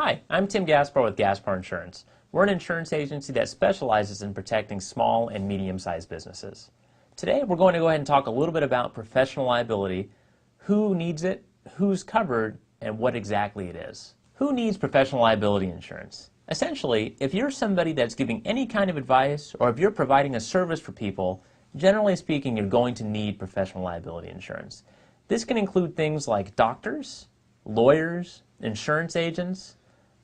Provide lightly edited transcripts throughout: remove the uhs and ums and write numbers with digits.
Hi, I'm Tim Gaspar with Gaspar Insurance. We're an insurance agency that specializes in protecting small and medium-sized businesses. Today we're going to go ahead and talk a little bit about professional liability, who needs it, who's covered, and what exactly it is. Who needs professional liability insurance? Essentially, if you're somebody that's giving any kind of advice or if you're providing a service for people, generally speaking, you're going to need professional liability insurance. This can include things like doctors, lawyers, insurance agents,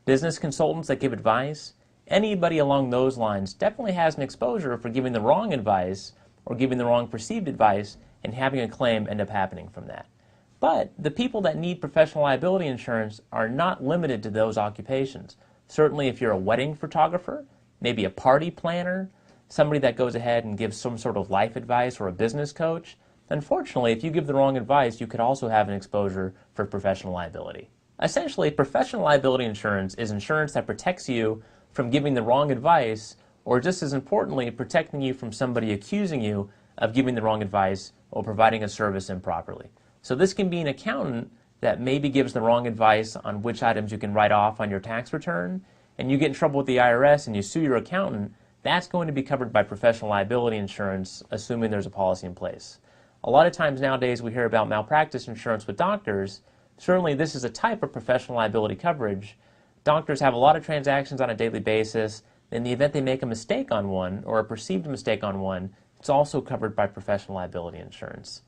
business consultants that give advice. Anybody along those lines definitely has an exposure for giving the wrong advice or giving the wrong perceived advice and having a claim end up happening from that. But the people that need professional liability insurance are not limited to those occupations. Certainly if you're a wedding photographer, maybe a party planner, somebody that goes ahead and gives some sort of life advice or a business coach, unfortunately, if you give the wrong advice, you could also have an exposure for professional liability. Essentially, professional liability insurance is insurance that protects you from giving the wrong advice, or just as importantly, protecting you from somebody accusing you of giving the wrong advice or providing a service improperly. So this can be an accountant that maybe gives the wrong advice on which items you can write off on your tax return, and you get in trouble with the IRS and you sue your accountant. That's going to be covered by professional liability insurance, assuming there's a policy in place. A lot of times nowadays we hear about malpractice insurance with doctors. Certainly this is a type of professional liability coverage. Doctors have a lot of transactions on a daily basis. In the event they make a mistake on one, or a perceived mistake on one, it's also covered by professional liability insurance.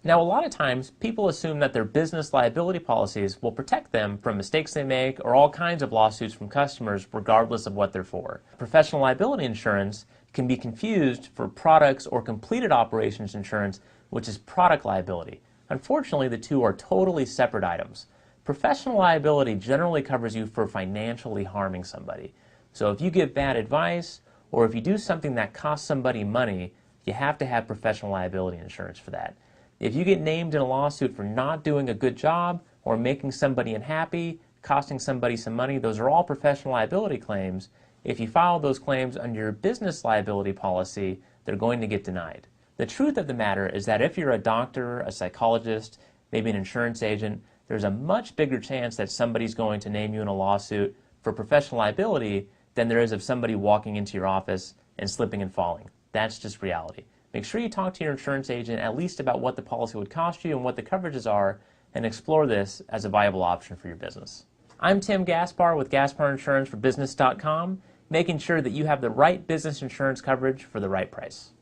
Now, a lot of times people assume that their business liability policies will protect them from mistakes they make or all kinds of lawsuits from customers regardless of what they're for. Professional liability insurance can be confused for products or completed operations insurance, which is product liability. Unfortunately, the two are totally separate items. Professional liability generally covers you for financially harming somebody. So if you give bad advice or if you do something that costs somebody money, you have to have professional liability insurance for that. If you get named in a lawsuit for not doing a good job or making somebody unhappy, costing somebody some money, those are all professional liability claims. If you file those claims under your business liability policy, they're going to get denied. The truth of the matter is that if you're a doctor, a psychologist, maybe an insurance agent, there's a much bigger chance that somebody's going to name you in a lawsuit for professional liability than there is of somebody walking into your office and slipping and falling. That's just reality. Make sure you talk to your insurance agent at least about what the policy would cost you and what the coverages are, and explore this as a viable option for your business. I'm Tim Gaspar with Gaspar Insurance for Business.com, making sure that you have the right business insurance coverage for the right price.